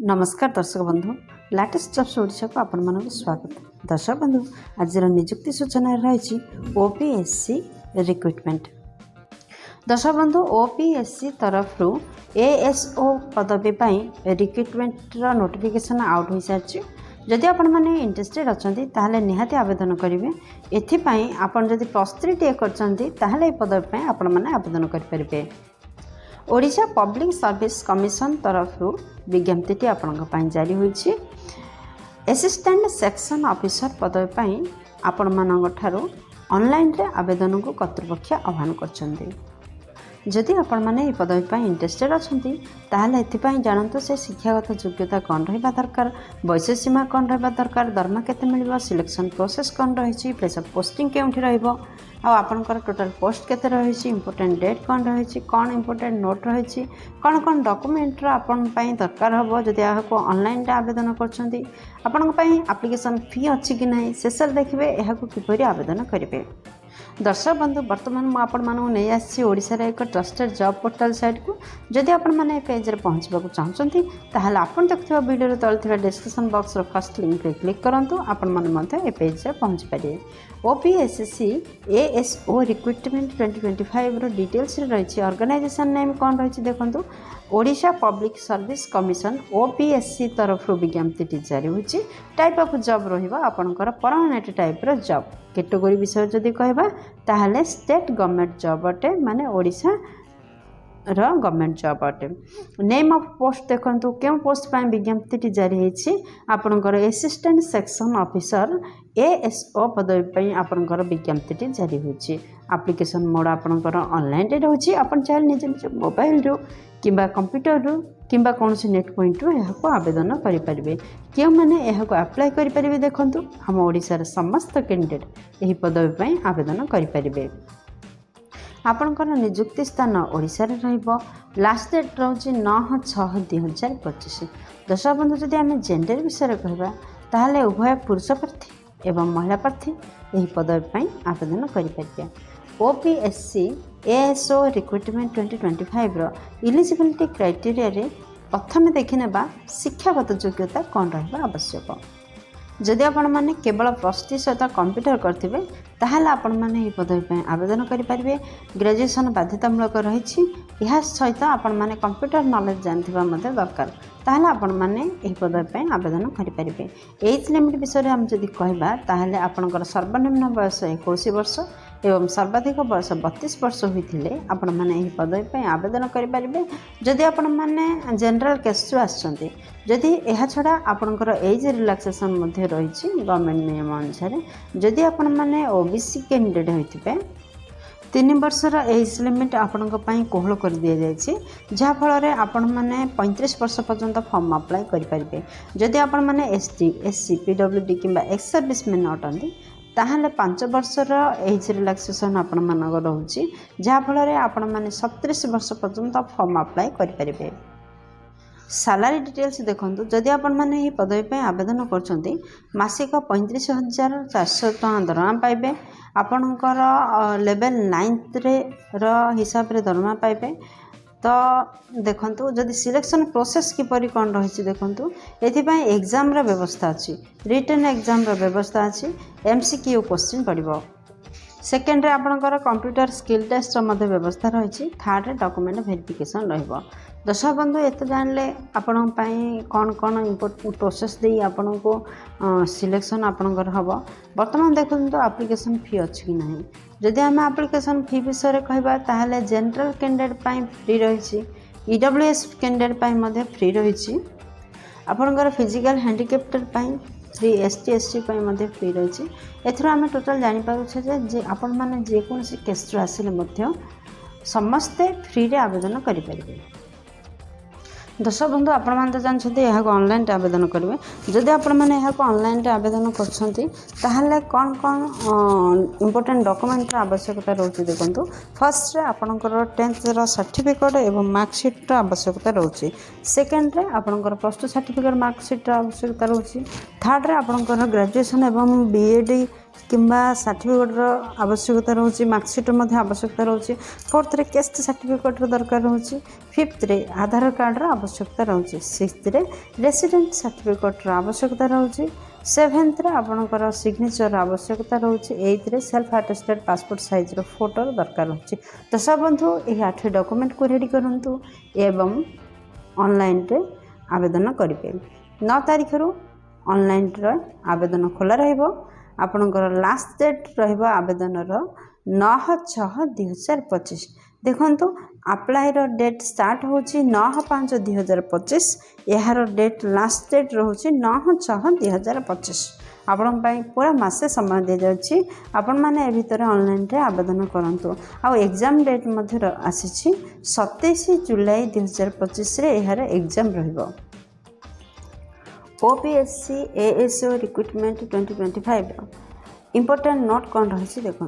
नमस्कार दर्शक बंधु लाटेस्ट जॉब्स ओडिशा को आपण मानक स्वागत। दर्शक बंधु आज निजुक्ति सूचना रही ओपीएससी रिक्रुटमेंट। दर्शक बंधु ओपीएससी तरफ एएसओ पदवी रिक्रुटमेंट नोटिफिकेशन आउट हो सारी। जदि आपण मैंने इंटरेस्टेड अच्छा ताहले निहाती आवेदन करेंगे। एथिपाई आपण जदि +3 टीए करछंती पदवी आपण मैंने आवेदन करेंगे। ओडिशा पब्लिक सर्विस कमिशन तरफ विज्ञप्ति आपण जारी होइछि। असिस्टेंट सेक्शन ऑफिसर पदवी आपण मानठारो ऑनलाइन रे आवेदन को कर्तृपक्ष आह्वान करछन्ती। जदि आपण माने ए पदवी इंटरेस्टेड अच्छी ताहले एथिपाई जानतु से शिक्षागत योग्यता कौन रहा दरकार, बयस सीमा कौन रहा दरकार, दरमा केते मिलिबो, सिलेक्शन प्रोसेस कौन रही, प्लेस ऑफ पोस्टिंग केउठी रहइबो, आपणकर टोटल पोस्ट केते रही, इंपोर्टेंट डेट कौन रही, कौन इंपोर्टेंट नोट रही, कौन कौन डॉक्यूमेंट आपण पई दरकार हबो। जदि याको ऑनलाइन रे आवेदन करछन्ती आपण पई एप्लिकेशन फी अछि कि नाही सेसल देखिबे, याको किपरि आवेदन करिवे। दर्शक बंधु बर्तमान मुझे नहीं ओडिशा रे एक ट्रस्टेड जॉब पोर्टल साइट को। जदि आपण मैंने पेज रे पहुँचवा चाहते ताहले आपण देखुवा वीडियो तले description box row first link रे क्लिक करंतु, आपण माने ए पेज रे पहुँच पारे। ओपीएससी एएसओ रिक्रुटमेंट 2025 रो डिटेल्स रे रही। ऑर्गेनाइजेशन नेम कौन रही देखंतु, Odisha public service commission OPSC तरफ विज्ञप्ति जारी होची। टाइप ऑफ जॉब रहिबा आपनकर परमानेंट टाइप रो जॉब। कैटेगरी विषय जदि कहबा ताहले स्टेट गवर्नमेंट जॉब अटे, माने ओडिशा रो गवर्नमेंट जॉब अटे। नेम ऑफ पोस्ट देखंतु केउ पोस्ट पय विज्ञप्ति जारी होची। आपनकर असिस्टेंट सेक्शन ऑफिसर एएसओ पदवी पय आपनकर विज्ञप्ति जारी होची। एप्लिकेशन मोड आपनकर ऑनलाइन रे रहउची। आपण चाहे निज निज मोबाइल रो किंबा कंप्यूटर रो किंबा कौन से नेट पॉइंट रो यह आवेदन करें। क्यों मैंने यह अप्लाई करें देखु आम ओडिशार समस्त कैंडिडेट यही पदवी आवेदन करें। आपणकर निजुक्ति स्थान ओडिशा रे रहिबो। लास्ट डेट रोचे 9/6/2025। दर्शक बंधु जदि आम जेंडर विषय कहबा ताहले उभय पुरुष प्रार्थी एवं महिला प्रार्थी यही पदवी आवेदन करें। ओपीएससी एएसओ रिक्रुटमेंट 2025 रो इलिजिबिलिटी क्राइटेरिया रे प्रथम देखने शिक्षागत योग्यता कौन रहा आवश्यक। जदि आपण मैंने केवल +3 सहित कंप्यूटर करथिबे ताहले आपण मैंने यह पदवी आवेदन करें। ग्रेजुएशन बाध्यतामूलक रही। यह सहित आपण मैंने कंप्यूटर नॉलेज जानथिबा मते दरकार, ताहले आपण मैंने यह पदवी आवेदन करें। एज लिमिट विषय में आम जदि कहबा ताहले आपणकर सर्वनिम्न बयस 21 वर्ष एवं सर्वाधिक बयस 32 वर्ष होते आपण मैंने यह पदवी आवेदन करें। जदि आपण मैंने जनरल केस आसछन्ती, जदि यह छड़ा आपणकर एज रिलैक्सेशन मध्य रही गवर्नमेंट नियम अनुसार। जदि आपण मैंने ओबीसी कैंडिडेट होइथिबे 3 वर्षर एज लिमिट आपण कोहल कर दि जाए, जहाँफल आपण मैंने 35 वर्ष पर्यंत फॉर्म अप्लाई करें। जदि आपण मैंने एसटी एससी पीडब्ल्यूडी किंबा एक्स सर्विसमैन अटंती ताहले 5 वर्षर एज रिलैक्सेशन आपण मानक रोचे, जहाँफल आपण मैंने 37 वर्ष पर्यंत फॉर्म अप्लाई करें। सैलरी डिटेल्स देखंतु, जदि आपण मैंने यह पदवी आवेदन करछन्ती मासिक 35,400 टका दरमा पाइबे। आपणकर लेवल 9th रे हिसाब रे दरमा पाइबे। तो देखंतु जदि सिलेक्शन प्रोसेस किपरि कौन रही देखंतु, एथिपाई एग्जाम रा व्यवस्था अछि, रिटन एग्जाम रा व्यवस्था अछि, एमसीक्यू क्वेश्चन पड़िबो। सेकेंड रे आपणकर कंप्यूटर स्किल टेस्ट रा व्यवस्था रही। थर्ड रे डॉक्यूमेंट वेरिफिकेशन रहिबो। दर्शक बंधु एत जानले आपण पई कौन कौन इम्पोर्टेंट प्रोसेस दे आपण को सिलेक्शन आपणकर हबो। वर्तमान देखंतु एप्लिकेशन फी अछि कि नाही। जदि आम एप्लिकेशन फी विषय कहबा ताहले जनरल कैंडिडेट पई फ्री रही, ईडब्ल्यूएस कैंडिडेट पई मध्ये फ्री रही, आपणकर फिजिकल हैंडिकैप्टर पई फ्री, एसटी एससी पई मध्ये फ्री रही। एथरो आम टोटल जानि पाउछे जे आपण माने जे कोनसी केस आसिले मध्ये समस्ते फ्री रे आवेदन करि परिबे। दर्शक बंधु आपण मैंने तो जानते यहाँ ऑनलाइन आवेदन करेंगे। जदि आपण मैंने यहाँ ऑनलाइन आवेदन करते कौन कौन इम्पोर्टेंट डॉक्यूमेंट आवश्यकता रोचे देखो। फर्स्ट आपणकर 10th सर्टिफिकेट एवं मार्कशीट आवश्यकता रोचे। सेकेंड रे आपणकर +2 सर्टिफिकेट मार्कशीट आवश्यकता रोचे। थर्ड रे आपणकर ग्रेजुएशन एवं बीएड किंबा सर्टिफिकेटर आवश्यकता रोचे मार्कसीटर मध्य आवश्यकता रोचे फोर्थ रे कैस्ट सर्टिफिकेटर दरकार रोचे फिफ्थ रे आधार कार्डर आवश्यकता रोचे सिक्स्थ रे रेसिडेंट सर्टिफिकेटर आवश्यकता रोचे सेवेन्थ रे आपणकर सिग्नेचर आवश्यकता रोचे एथ रे सेल्फ अटेस्टेड पासपोर्ट साइज रो फोटो दरकार रोचे। तो सब बंधु यह 8 डॉक्यूमेंट को रेडी करंतु एवं ऑनलाइन रे आवेदन करेंगे। 9 तारिख रु ऑनलाइन रे आवेदन खोला रहिबो। आपणकर लास्ट डेट रहिबो आवेदन 9/6/2025। देखंतु अप्लाई रो डेट स्टार्ट होची 9/5/2025 यार डेट लास्ट डेट रहउची 9/6/2025। आपण पाई पूरा मासे समय दे जाउची आपण माने ए भितर ऑनलाइन रे आवेदन करंतु। आ एग्जाम डेट मध्य आसीची 27 जुलाई 2025 रे यार एग्जाम रहिबो। OPSC ASO recruitment 2025 important note कौन रही देखो।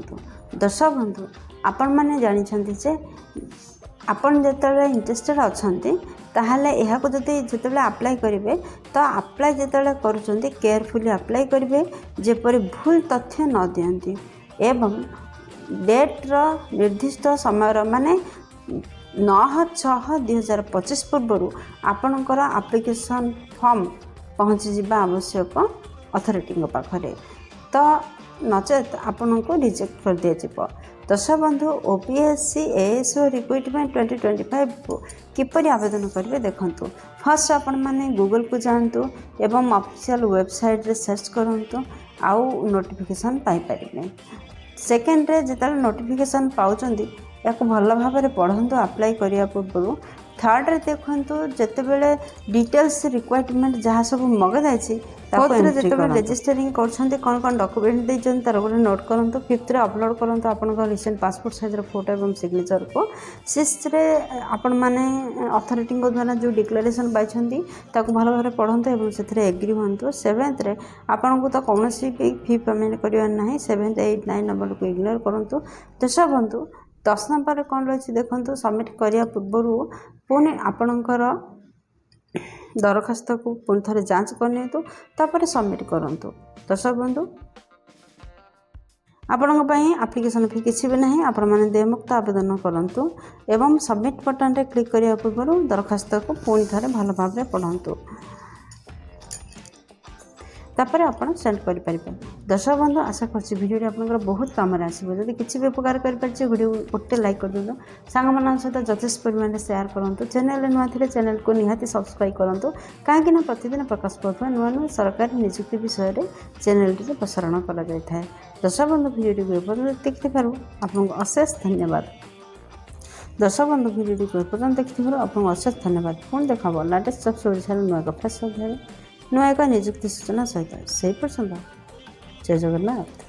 दर्शक बंधु आपण मैंने जानी जे आपण जिते इंटरेस्टेड अच्छा ताहले यह को जिते अप्लाई करेंगे तो अप्लाई जिते करुँच केयरफुली अप्लाई करेंगे जेपरी भूल तथ्य न दियंती एवं डेट्र निर्दिष्ट समय माने 9/6/2025 पूर्व आपणकर एप्लिकेशन फॉर्म पहुँची जावा आवश्यक अथॉरिटी पाखरे तो नचेत आपण को रिजेक्ट कर दिया जाए। दर्शक बंधु OPSC ASO रिक्रुटमेंट 2025 को किपरि आवेदन करेंगे देखूँ। फर्स्ट आपण मैंने गूगल को जातु एवं ऑफिशियल वेबसाइट रे सर्च करूँ आउ नोटिफिकेशन पाइपर। सेकेंड रे जिते नोटिफिकेशन पाँच या भल भाव पढ़ु अप्लाई करने पूर्व। थर्ड रे देखु जितेबले डिटेल्स रिक्वायरमेंट जहाँ सब मगाई जिते रजिस्टरिंग कर कौन कौन डॉक्यूमेंट देते तार गोटे नोट करूँ। फिफ्थ रे अपलोड करूँ आपण रिसेंट पासपोर्ट साइज फोटो और सिग्नेचर को। सिक्स्थ रे आपण मैंने अथॉरिटी द्वारा जो डिक्लेरेशन पाई भल भाव पढ़ते और से एग्री हूँ। सेवेन्थ रे आपन को तो कौन भी फी पेमेंट करवार ना। 7, 8, 9 नंबर को इग्नोर करूँ। दर्शक बंधु 10 नंबर कौन रही देखो। सबमिट करने पूर्व पुणी आपणकर दरखास्त को पुणी थे जांच करनी तापर सबमिट करूँ। दर्शक बंधु आपण एप्लिकेशन फी किसी भी ना आपण मैंने देयमुक्त आवेदन करूँ एवं सबमिट बटन रे क्लिक करने पूर्व दरखास्त को पुणी थे भल भाव पढ़ु तापर आपण सेंड करें। दर्शक बंधु आशा कर भिडियो आपंकर बहुत कम आसो। जब किसी भी उपकार करें वीडियो गोटे लाइक कर दिखाँ सांग मान सहित यथेष्ट परिमाण सेयार करूँ। चैनल नुआ थे चैनल को निहाती सब्सक्राइब करूँ कहीं प्रतिदिन प्रकाश पाता नुआ नुआ सरकारी नियुक्ति विषय में चैनल टी प्रसारण कर। दर्शक बंधु भिडियो देखिए आपको अशेष धन्यवाद। दर्शक बंधु भिडियो को देखिए आपको अशेष धन्यवाद। पुणी देखा लेटेस्ट जॉब्स ओडिशा नुआ एक फ्रेश अध्याय नुआ एक नियुक्ति सूचना सहित से पर्यंत जय जगन्नाथ।